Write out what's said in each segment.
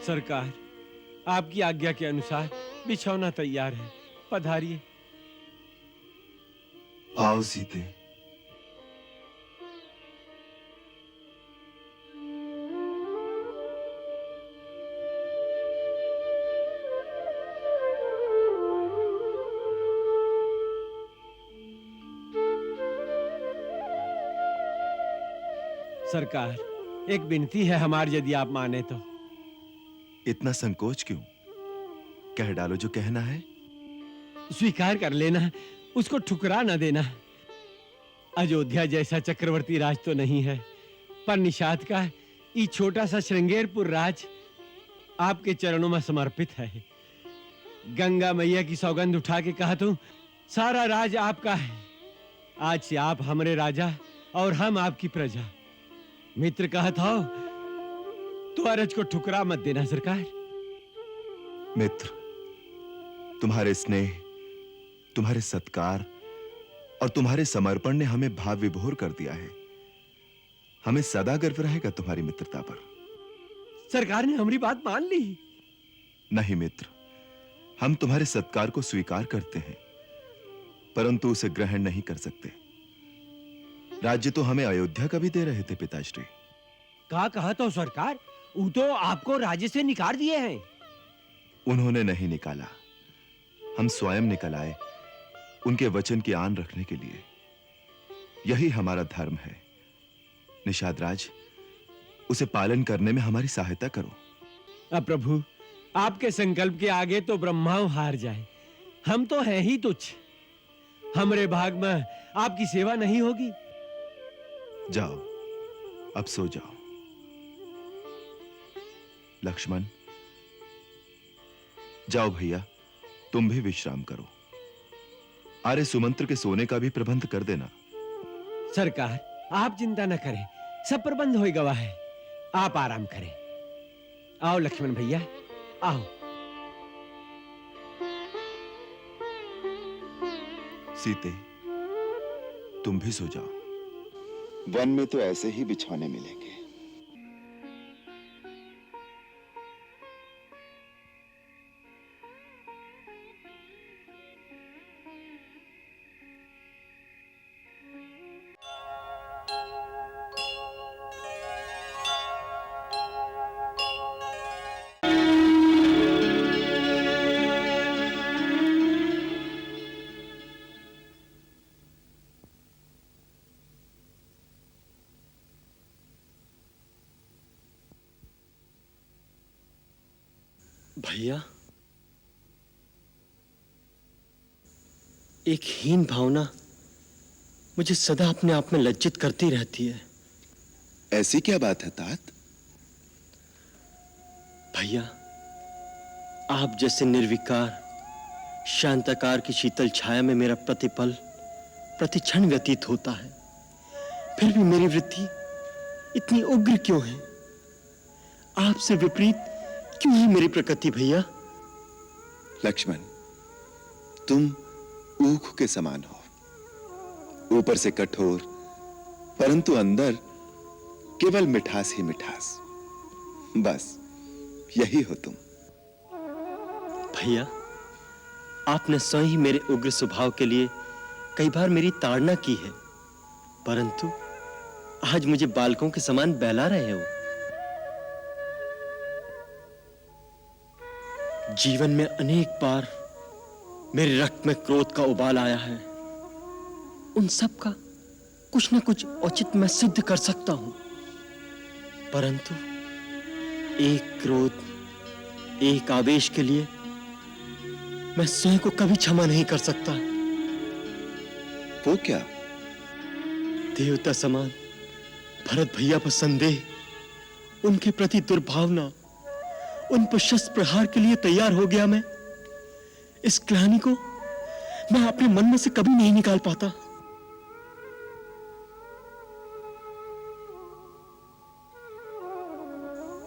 सरकार, आपकी आज्ञा के अनुसार बिछौना तैयार है, पधारिए। आओ सीते। सरकार, एक विनती है हमारी, यदि आप माने तो। इतना संकोच क्यों? कह डालो जो कहना है। स्वीकार कर लेना, उसको ठुकरा न देना। अयोध्या जैसा चक्रवर्ती राज तो नहीं है, पर निषाद का ये छोटा सा श्रृंगेरपुर राज आपके चरणों में समर्पित है। गंगा मैया की सौगंध उठा के कहा तू, सारा राज आपका है। आज से आप हमारे राजा और हम आपकी प्रजा। मित्र कहत हो तो अरज को ठुकरा मत देना सरकार। मित्र, तुम्हारे स्नेह, तुम्हारे सत्कार और तुम्हारे समर्पण ने हमें भाव विभोर कर दिया है। हमें सदा गर्व रहेगा तुम्हारी मित्रता पर। सरकार ने हमारी बात मान ली। नहीं मित्र, हम तुम्हारे सत्कार को स्वीकार करते हैं, परंतु उसे ग्रहण नहीं कर सकते। राज्य तो हमें अयोध्या का भी दे रहे थे पिताश्री। कहा तो सरकार, वो तो आपको राज्य से निकाल दिए हैं। उन्होंने नहीं निकाला, हम स्वयं निकल आए उनके वचन की आन रखने के लिए। यही हमारा धर्म है। निषाद राज, उसे पालन करने में हमारी सहायता करो। अब प्रभु, आपके संकल्प के आगे तो ब्रह्माओं हार जाए। हम तो हैं ही तुच्छ। हमारे भाग में आपकी सेवा नहीं होगी। जाओ, अब सो जाओ। लक्ष्मण, जाओ भैया, तुम भी विश्राम करो। आर्य सुमंत्र के सोने का भी प्रबंध कर देना। सरकार, आप चिंता न करें, सब प्रबंध होई गवा है। आप आराम करें। आओ लक्ष्मण भैया, आओ। सीते, तुम भी सो जाओ। वन में तो ऐसे ही बिछौने मिलेंगे। भैया, एक हीन भावना मुझे सदा अपने आप में लज्जित करती रहती है। ऐसी क्या बात है तात? भैया, आप जैसे निर्विकार शांताकार की शीतल छाया में मेरा प्रतिपल प्रतिक्षण व्यतीत होता है, फिर भी मेरी वृत्ति इतनी उग्र क्यों है? आपसे विपरीत क्यों है मेरी प्रकृति भैया? लक्ष्मण, तुम ऊख के समान हो, ऊपर से कठोर, परंतु अंदर केवल मिठास ही मिठास। बस यही हो तुम। भैया, आपने स्वयं ही मेरे उग्र स्वभाव के लिए कई बार मेरी ताड़ना की है, परंतु आज मुझे बालकों के समान बहला रहे हो। जीवन में अनेक बार मेरे रक्त में क्रोध का उबाल आया है। उन सब का कुछ न कुछ औचित्य मैं सिद्ध कर सकता हूं, परंतु एक क्रोध, एक आवेश के लिए मैं स्वयं को कभी क्षमा नहीं कर सकता। वो क्या? देवता समान भरत भैया पर संदेह, उनके प्रति दुर्भावना, उन पर शस्त्र प्रहार के लिए तैयार हो गया मैं। इस ग्लानि को मैं अपने मन में से कभी नहीं निकाल पाता।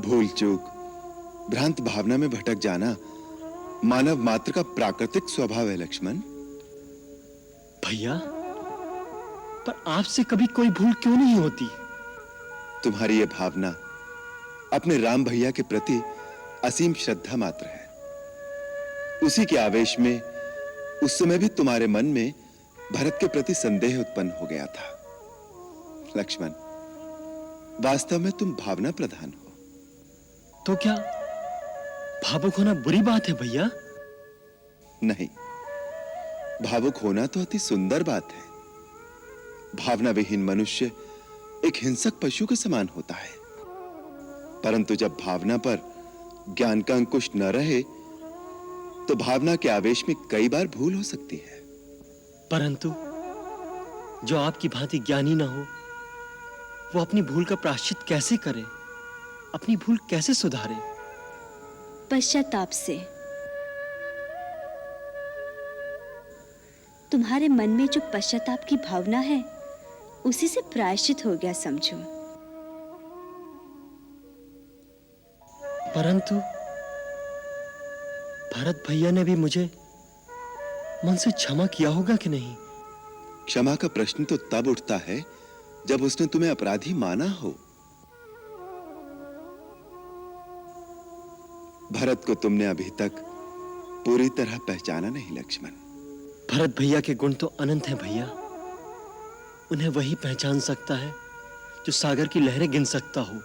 भूल चूक, भ्रांत भावना में भटक जाना मानव मात्र का प्राकृतिक स्वभाव है लक्ष्मण। भैया, पर आपसे कभी कोई भूल क्यों नहीं होती? तुम्हारी यह भावना अपने राम भैया के प्रति असीम श्रद्धा मात्र है। उसी के आवेश में उस समय भी तुम्हारे मन में भरत के प्रति संदेह उत्पन्न हो गया था। लक्ष्मण, वास्तव में तुम भावना प्रधान हो। तो क्या भावुक होना बुरी बात है भैया? नहीं, भावुक होना तो अति सुंदर बात है। भावना विहीन मनुष्य एक हिंसक पशु के समान होता है। परंतु जब भावना पर ज्ञान का अंकुश न रहे तो भावना के आवेश में कई बार भूल हो सकती है। परंतु जो आपकी भांति ज्ञानी ना हो, वो अपनी भूल का प्रायश्चित कैसे करे, अपनी भूल कैसे सुधारे? पश्चाताप से। तुम्हारे मन में जो पश्चाताप की भावना है, उसी से प्रायश्चित हो गया समझो। परंतु भरत भैया ने भी मुझे मन से क्षमा किया होगा कि नहीं? क्षमा का प्रश्न तो तब उठता है जब उसने तुम्हें अपराधी माना हो। भरत को तुमने अभी तक पूरी तरह पहचाना नहीं लक्ष्मण। भरत भैया के गुण तो अनंत हैं भैया। उन्हें वही पहचान सकता है जो सागर की लहरें गिन सकता हो।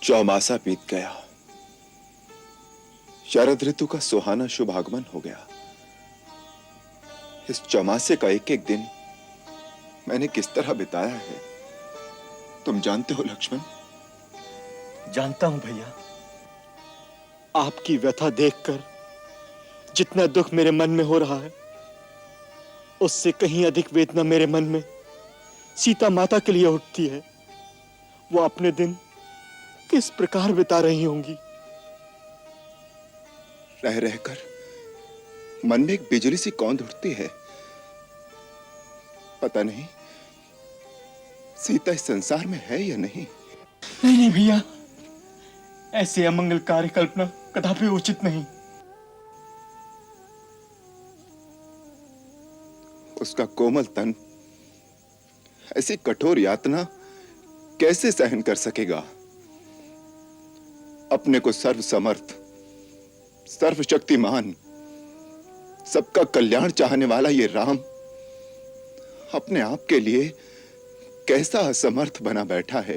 चौमासा बीत गया। शरद ऋतु का सुहाना शुभ आगमन हो गया। इस चौमासे का एक एक दिन मैंने किस तरह बिताया है तुम जानते हो लक्ष्मण। जानता हूं भैया। आपकी व्यथा देखकर जितना दुख मेरे मन में हो रहा है, उससे कहीं अधिक वेदना मेरे मन में सीता माता के लिए उठती है। वो अपने दिन किस प्रकार बिता रही होंगी। रह रहकर मन में एक बिजली सी कौंध उठती है। पता नहीं सीता इस संसार में है या नहीं। नहीं भैया, ऐसे अमंगलकारी कल्पना कदापि उचित नहीं। उसका कोमल तन ऐसी कठोर यातना कैसे सहन कर सकेगा। अपने को सर्वसमर्थ, सर्वशक्तिमान, सबका कल्याण चाहने वाला ये राम अपने आप के लिए कैसा असमर्थ बना बैठा है।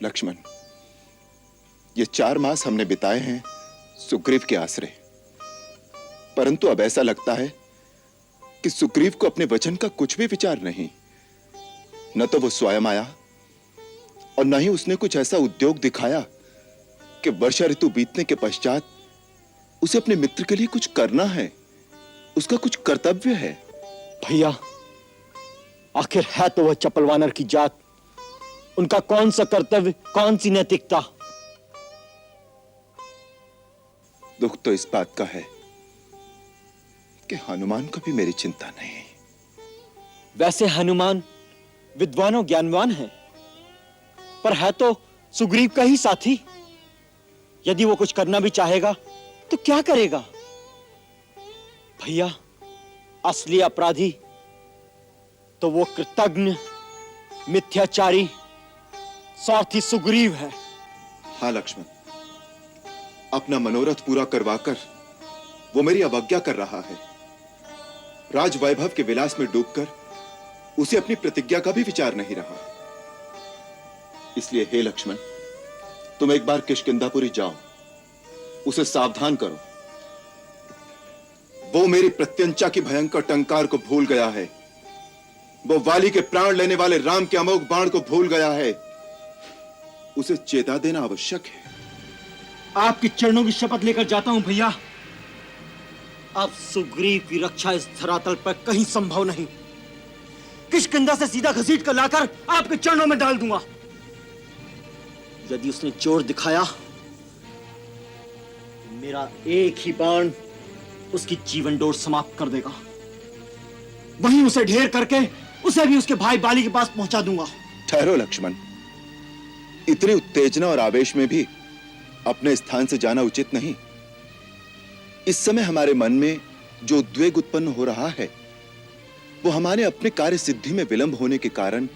लक्ष्मण, ये 4 मास हमने बिताए हैं सुग्रीव के आश्रय, परंतु अब ऐसा लगता है कि सुग्रीव को अपने वचन का कुछ भी विचार नहीं। न तो वो स्वयं आया और न ही उसने कुछ ऐसा उद्योग दिखाया कि वर्षा ऋतु बीतने के पश्चात उसे अपने मित्र के लिए कुछ करना है, उसका कुछ कर्तव्य है। भैया, आखिर है तो वह चपल वानर की जात। उनका कौन सा कर्तव्य, कौन सी नैतिकता। दुख तो इस बात का है कि हनुमान को भी मेरी चिंता नहीं। वैसे हनुमान विद्वान और ज्ञानवान है, पर है तो सुग्रीव का ही साथी। यदि वो कुछ करना भी चाहेगा तो क्या करेगा? भैया, असली अपराधी तो वो कृतज्ञ, मिथ्याचारी, स्वार्थी सुग्रीव है। हाँ लक्ष्मण, अपना मनोरथ पूरा करवाकर वो मेरी अवज्ञा कर रहा है। राज वैभव के विलास में डूबकर उसे अपनी प्रतिज्ञा का भी विचार नहीं रहा। इसलिए हे लक्ष्मण, तुम एक बार किष्किंधापुरी जाओ, उसे सावधान करो। वो मेरी प्रत्यंचा की भयंकर टंकार को भूल गया है। वो वाली के प्राण लेने वाले राम के अमोघ बाण को भूल गया है। उसे चेता देना आवश्यक है। आपके चरणों की शपथ लेकर जाता हूं भैया। अब सुग्रीव की रक्षा इस धरातल पर कहीं संभव नहीं। किष्किंधा से सीधा घसीट कर लाकर आपके चरणों में डाल दूंगा। यदि उसने जोर दिखाया, मेरा एक ही बाण उसकी जीवन डोर समाप्त कर देगा। वहीं उसे ढेर करके उसे भी उसके भाई बाली के पास पहुंचा दूंगा। ठहरो लक्ष्मण, इतनी उत्तेजना और आवेश में भी अपने स्थान से जाना उचित नहीं। इस समय हमारे मन में जो उद्वेग उत्पन्न हो रहा है वो हमारे अपने कार्य सिद्धि में विलंब होने के कारण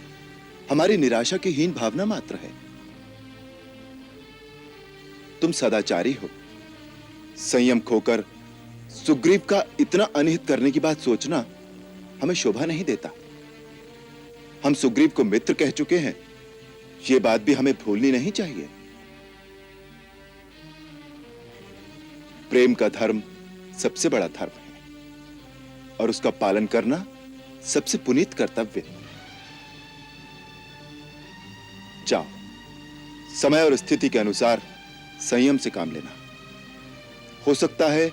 हमारी निराशा की हीन भावना मात्र है। तुम सदाचारी हो, संयम खोकर सुग्रीव का इतना अनिहित करने की बात सोचना हमें शोभा नहीं देता। हम सुग्रीव को मित्र कह चुके हैं, यह बात भी हमें भूलनी नहीं चाहिए। प्रेम का धर्म सबसे बड़ा धर्म है और उसका पालन करना सबसे पुनीत कर्तव्य। जाओ, समय और स्थिति के अनुसार संयम से काम लेना। हो सकता है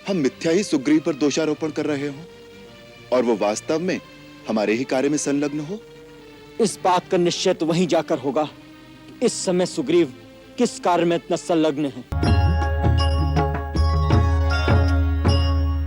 हम मिथ्या ही सुग्रीव पर दोषारोपण कर रहे हो और वो वास्तव में हमारे ही कार्य में संलग्न हो। इस बात का निश्चय तो वहीं जाकर होगा कि इस समय सुग्रीव किस कार्य में इतना संलग्न है।